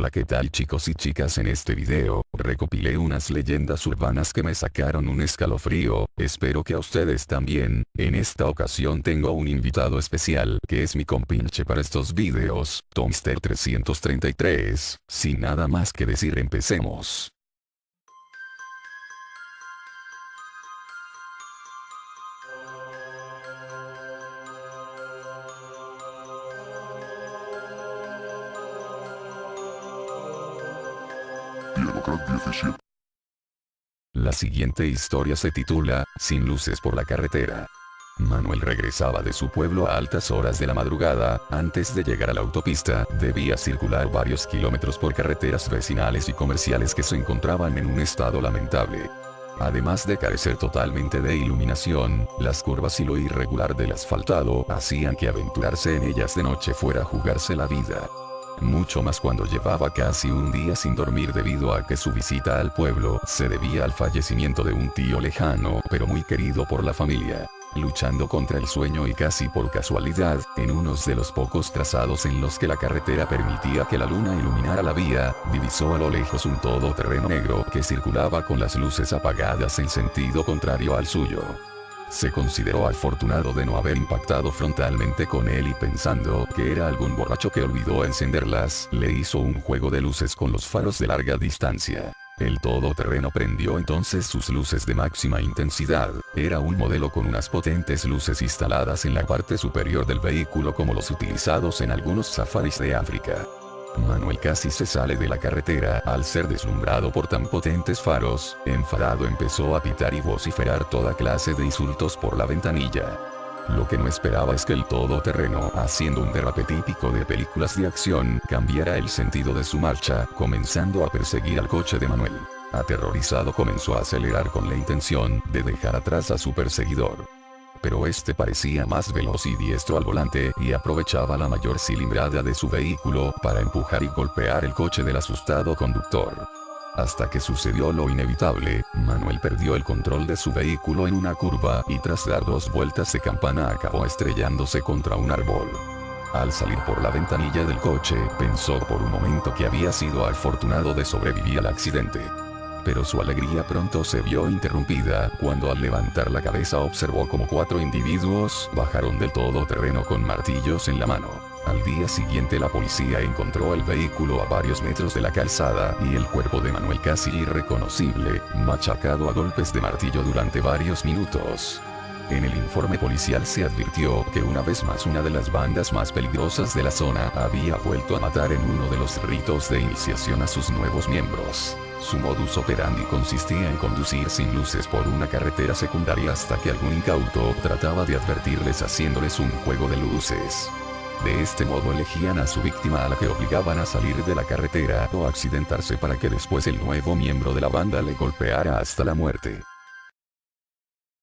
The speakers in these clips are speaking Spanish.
Hola, ¿qué tal chicos y chicas? En este video, recopilé unas leyendas urbanas que me sacaron un escalofrío, espero que a ustedes también. En esta ocasión tengo un invitado especial, que es mi compinche para estos videos, Tomster333, sin nada más que decir empecemos. La siguiente historia se titula, Sin luces por la carretera. Manuel regresaba de su pueblo a altas horas de la madrugada. Antes de llegar a la autopista, debía circular varios kilómetros por carreteras vecinales y comerciales que se encontraban en un estado lamentable. Además de carecer totalmente de iluminación, las curvas y lo irregular del asfaltado hacían que aventurarse en ellas de noche fuera jugarse la vida. Mucho más cuando llevaba casi un día sin dormir debido a que su visita al pueblo se debía al fallecimiento de un tío lejano pero muy querido por la familia. Luchando contra el sueño y casi por casualidad, en uno de los pocos trazados en los que la carretera permitía que la luna iluminara la vía, divisó a lo lejos un todoterreno negro que circulaba con las luces apagadas en sentido contrario al suyo. Se consideró afortunado de no haber impactado frontalmente con él y pensando que era algún borracho que olvidó encenderlas, le hizo un juego de luces con los faros de larga distancia. El todoterreno prendió entonces sus luces de máxima intensidad. Era un modelo con unas potentes luces instaladas en la parte superior del vehículo como los utilizados en algunos safaris de África. Manuel casi se sale de la carretera al ser deslumbrado por tan potentes faros. Enfadado empezó a pitar y vociferar toda clase de insultos por la ventanilla. Lo que no esperaba es que el todoterreno, haciendo un derrape típico de películas de acción, cambiara el sentido de su marcha, comenzando a perseguir al coche de Manuel. Aterrorizado comenzó a acelerar con la intención de dejar atrás a su perseguidor. Pero este parecía más veloz y diestro al volante y aprovechaba la mayor cilindrada de su vehículo para empujar y golpear el coche del asustado conductor. Hasta que sucedió lo inevitable, Manuel perdió el control de su vehículo en una curva y tras dar 2 vueltas de campana acabó estrellándose contra un árbol. Al salir por la ventanilla del coche, pensó por un momento que había sido afortunado de sobrevivir al accidente. Pero su alegría pronto se vio interrumpida cuando al levantar la cabeza observó como 4 individuos bajaron del todoterreno con martillos en la mano. Al día siguiente la policía encontró el vehículo a varios metros de la calzada y el cuerpo de Manuel casi irreconocible, machacado a golpes de martillo durante varios minutos. En el informe policial se advirtió que una vez más una de las bandas más peligrosas de la zona había vuelto a matar en uno de los ritos de iniciación a sus nuevos miembros. Su modus operandi consistía en conducir sin luces por una carretera secundaria hasta que algún incauto trataba de advertirles haciéndoles un juego de luces. De este modo elegían a su víctima a la que obligaban a salir de la carretera o accidentarse para que después el nuevo miembro de la banda le golpeara hasta la muerte.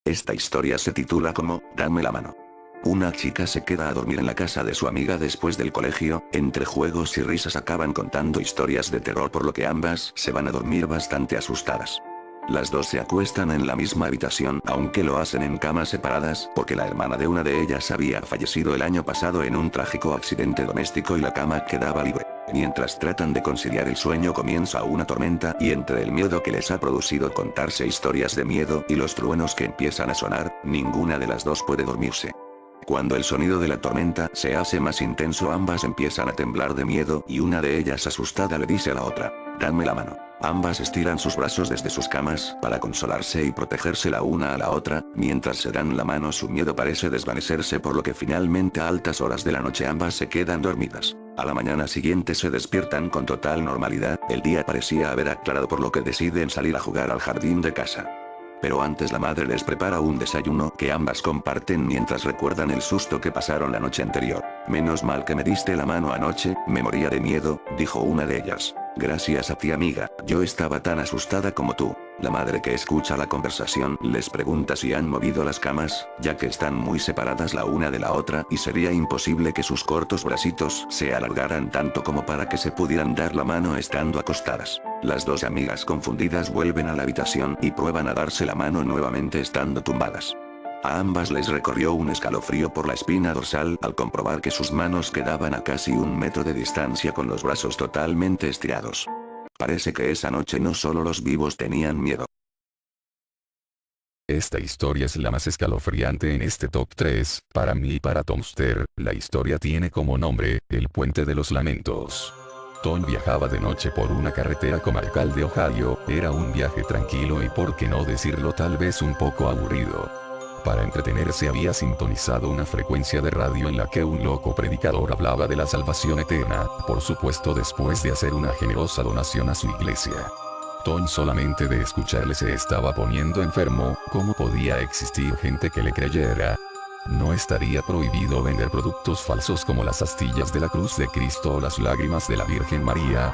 Esta historia se titula como, Dame la mano. Una chica se queda a dormir en la casa de su amiga después del colegio. Entre juegos y risas acaban contando historias de terror por lo que ambas se van a dormir bastante asustadas. Las dos se acuestan en la misma habitación aunque lo hacen en camas separadas porque la hermana de una de ellas había fallecido el año pasado en un trágico accidente doméstico y la cama quedaba libre. Mientras tratan de conciliar el sueño comienza una tormenta y entre el miedo que les ha producido contarse historias de miedo y los truenos que empiezan a sonar, ninguna de las dos puede dormirse. Cuando el sonido de la tormenta se hace más intenso ambas empiezan a temblar de miedo y una de ellas asustada le dice a la otra, dame la mano. Ambas estiran sus brazos desde sus camas para consolarse y protegerse la una a la otra, mientras se dan la mano su miedo parece desvanecerse por lo que finalmente a altas horas de la noche ambas se quedan dormidas. A la mañana siguiente se despiertan con total normalidad, el día parecía haber aclarado por lo que deciden salir a jugar al jardín de casa. Pero antes la madre les prepara un desayuno que ambas comparten mientras recuerdan el susto que pasaron la noche anterior. Menos mal que me diste la mano anoche, me moría de miedo, dijo una de ellas. Gracias a ti amiga, yo estaba tan asustada como tú. La madre que escucha la conversación les pregunta si han movido las camas, ya que están muy separadas la una de la otra y sería imposible que sus cortos bracitos se alargaran tanto como para que se pudieran dar la mano estando acostadas. Las dos amigas confundidas vuelven a la habitación y prueban a darse la mano nuevamente estando tumbadas. A ambas les recorrió un escalofrío por la espina dorsal al comprobar que sus manos quedaban a casi 1 metro de distancia con los brazos totalmente estirados. Parece que esa noche no solo los vivos tenían miedo. Esta historia es la más escalofriante en este top 3, para mí y para Tomster. La historia tiene como nombre, El Puente de los Lamentos. Tom viajaba de noche por una carretera comarcal de Ohio, era un viaje tranquilo y por qué no decirlo tal vez un poco aburrido. Para entretenerse había sintonizado una frecuencia de radio en la que un loco predicador hablaba de la salvación eterna, por supuesto después de hacer una generosa donación a su iglesia. Tom solamente de escucharle se estaba poniendo enfermo. ¿Cómo podía existir gente que le creyera? ¿No estaría prohibido vender productos falsos como las astillas de la cruz de Cristo o las lágrimas de la Virgen María?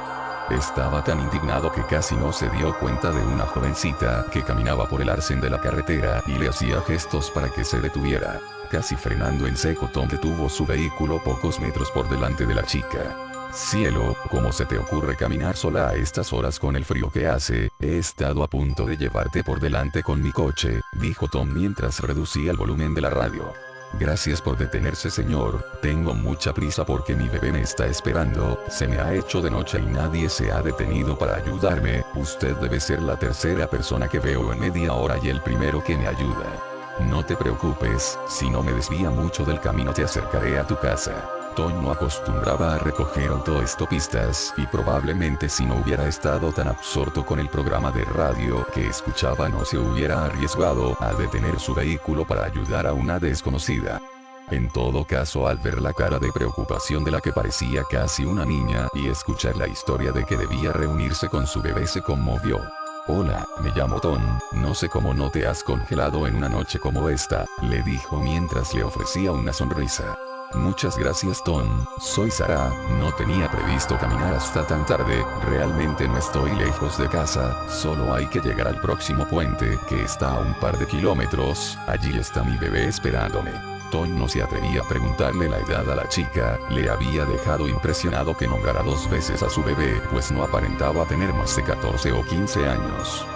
Estaba tan indignado que casi no se dio cuenta de una jovencita que caminaba por el arcén de la carretera y le hacía gestos para que se detuviera. Casi frenando en seco, Tom detuvo su vehículo pocos metros por delante de la chica. Cielo, ¿cómo se te ocurre caminar sola a estas horas con el frío que hace? He estado a punto de llevarte por delante con mi coche, dijo Tom mientras reducía el volumen de la radio. Gracias por detenerse, señor, tengo mucha prisa porque mi bebé me está esperando, se me ha hecho de noche y nadie se ha detenido para ayudarme, usted debe ser la tercera persona que veo en media hora y el primero que me ayuda. No te preocupes, si no me desvía mucho del camino te acercaré a tu casa. Tom no acostumbraba a recoger autoestopistas y probablemente si no hubiera estado tan absorto con el programa de radio que escuchaba no se hubiera arriesgado a detener su vehículo para ayudar a una desconocida. En todo caso, al ver la cara de preocupación de la que parecía casi una niña y escuchar la historia de que debía reunirse con su bebé se conmovió. Hola, me llamo Tom, no sé cómo no te has congelado en una noche como esta, le dijo mientras le ofrecía una sonrisa. Muchas gracias Tom, soy Sarah, no tenía previsto caminar hasta tan tarde, realmente no estoy lejos de casa, solo hay que llegar al próximo puente que está a un par de kilómetros, allí está mi bebé esperándome. Tom no se atrevía a preguntarle la edad a la chica, le había dejado impresionado que nombrara 2 veces a su bebé pues no aparentaba tener más de 14 o 15 años.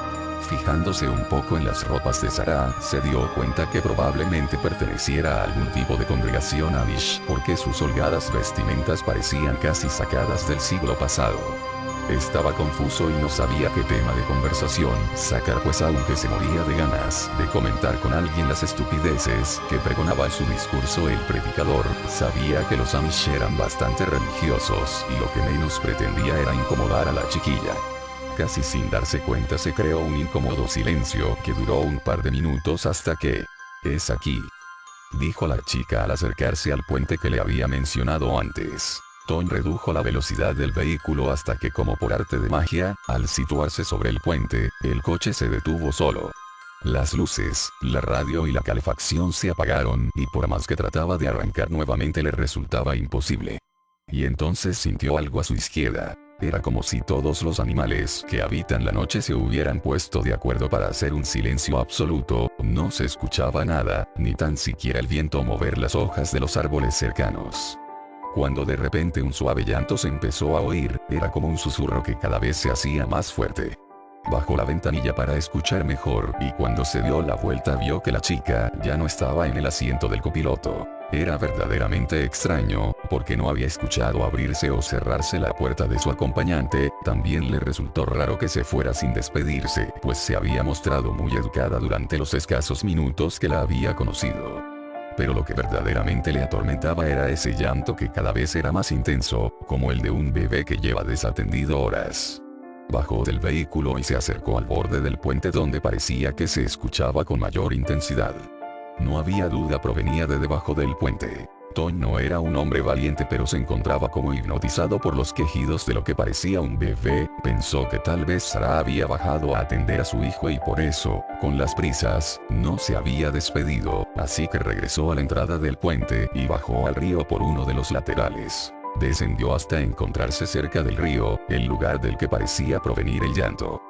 Fijándose un poco en las ropas de Sarah, se dio cuenta que probablemente perteneciera a algún tipo de congregación Amish, porque sus holgadas vestimentas parecían casi sacadas del siglo pasado. Estaba confuso y no sabía qué tema de conversación sacar pues aunque se moría de ganas de comentar con alguien las estupideces que pregonaba en su discurso el predicador, sabía que los Amish eran bastante religiosos y lo que menos pretendía era incomodar a la chiquilla. Casi sin darse cuenta se creó un incómodo silencio que duró un par de minutos hasta que... «Es aquí», dijo la chica al acercarse al puente que le había mencionado antes. Tom redujo la velocidad del vehículo hasta que como por arte de magia, al situarse sobre el puente, el coche se detuvo solo. Las luces, la radio y la calefacción se apagaron y por más que trataba de arrancar nuevamente le resultaba imposible. Y entonces sintió algo a su izquierda. Era como si todos los animales que habitan la noche se hubieran puesto de acuerdo para hacer un silencio absoluto, no se escuchaba nada, ni tan siquiera el viento mover las hojas de los árboles cercanos. Cuando de repente un suave llanto se empezó a oír, era como un susurro que cada vez se hacía más fuerte. Bajó la ventanilla para escuchar mejor y cuando se dio la vuelta vio que la chica ya no estaba en el asiento del copiloto. Era verdaderamente extraño, porque no había escuchado abrirse o cerrarse la puerta de su acompañante, también le resultó raro que se fuera sin despedirse, pues se había mostrado muy educada durante los escasos minutos que la había conocido. Pero lo que verdaderamente le atormentaba era ese llanto que cada vez era más intenso, como el de un bebé que lleva desatendido horas. Bajó del vehículo y se acercó al borde del puente donde parecía que se escuchaba con mayor intensidad. No había duda, provenía de debajo del puente. Tom no era un hombre valiente pero se encontraba como hipnotizado por los quejidos de lo que parecía un bebé, pensó que tal vez Sarah había bajado a atender a su hijo y por eso, con las prisas, no se había despedido, así que regresó a la entrada del puente y bajó al río por uno de los laterales. Descendió hasta encontrarse cerca del río, el lugar del que parecía provenir el llanto.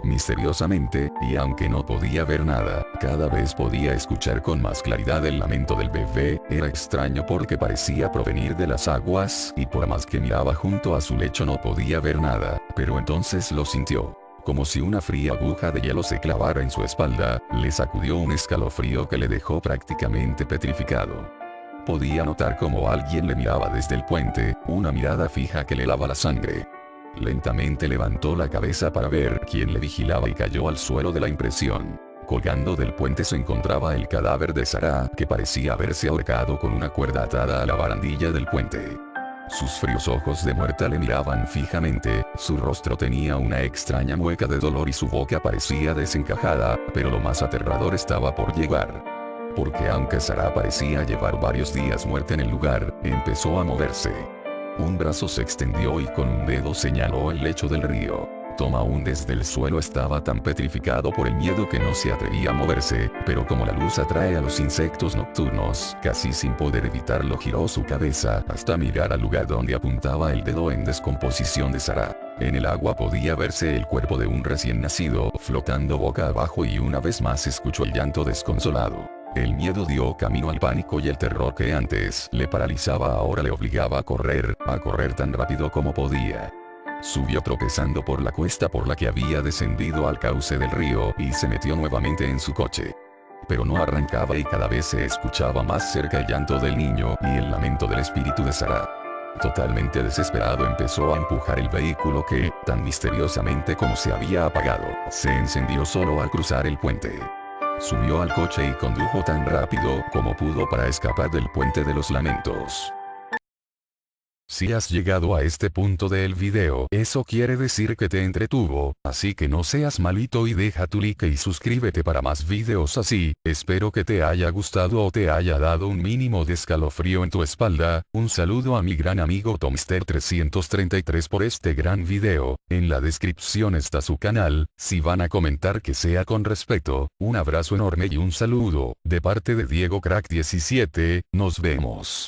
Misteriosamente, y aunque no podía ver nada, cada vez podía escuchar con más claridad el lamento del bebé. Era extraño porque parecía provenir de las aguas, y por más que miraba junto a su lecho no podía ver nada, pero entonces lo sintió. Como si una fría aguja de hielo se clavara en su espalda, le sacudió un escalofrío que le dejó prácticamente petrificado. Podía notar como alguien le miraba desde el puente, una mirada fija que le helaba la sangre. Lentamente levantó la cabeza para ver quién le vigilaba y cayó al suelo de la impresión. Colgando del puente se encontraba el cadáver de Sarah, que parecía haberse ahorcado con una cuerda atada a la barandilla del puente. Sus fríos ojos de muerta le miraban fijamente, su rostro tenía una extraña mueca de dolor y su boca parecía desencajada, pero lo más aterrador estaba por llegar. Porque aunque Sarah parecía llevar varios días muerta en el lugar, empezó a moverse. Un brazo se extendió y con un dedo señaló el lecho del río. Tom aún desde el suelo estaba tan petrificado por el miedo que no se atrevía a moverse, pero como la luz atrae a los insectos nocturnos, casi sin poder evitarlo giró su cabeza hasta mirar al lugar donde apuntaba el dedo en descomposición de Sarah. En el agua podía verse el cuerpo de un recién nacido, flotando boca abajo y una vez más escuchó el llanto desconsolado. El miedo dio camino al pánico y el terror que antes le paralizaba ahora le obligaba a correr tan rápido como podía. Subió tropezando por la cuesta por la que había descendido al cauce del río y se metió nuevamente en su coche. Pero no arrancaba y cada vez se escuchaba más cerca el llanto del niño y el lamento del espíritu de Sarah. Totalmente desesperado empezó a empujar el vehículo que, tan misteriosamente como se había apagado, se encendió solo al cruzar el puente. Subió al coche y condujo tan rápido como pudo para escapar del puente de los lamentos. Si has llegado a este punto del video, eso quiere decir que te entretuvo, así que no seas malito y deja tu like y suscríbete para más videos así. Espero que te haya gustado o te haya dado un mínimo de escalofrío en tu espalda. Un saludo a mi gran amigo Tomster333 por este gran video. En la descripción está su canal, si van a comentar que sea con respeto. Un abrazo enorme y un saludo, de parte de Diego Crack 17, nos vemos.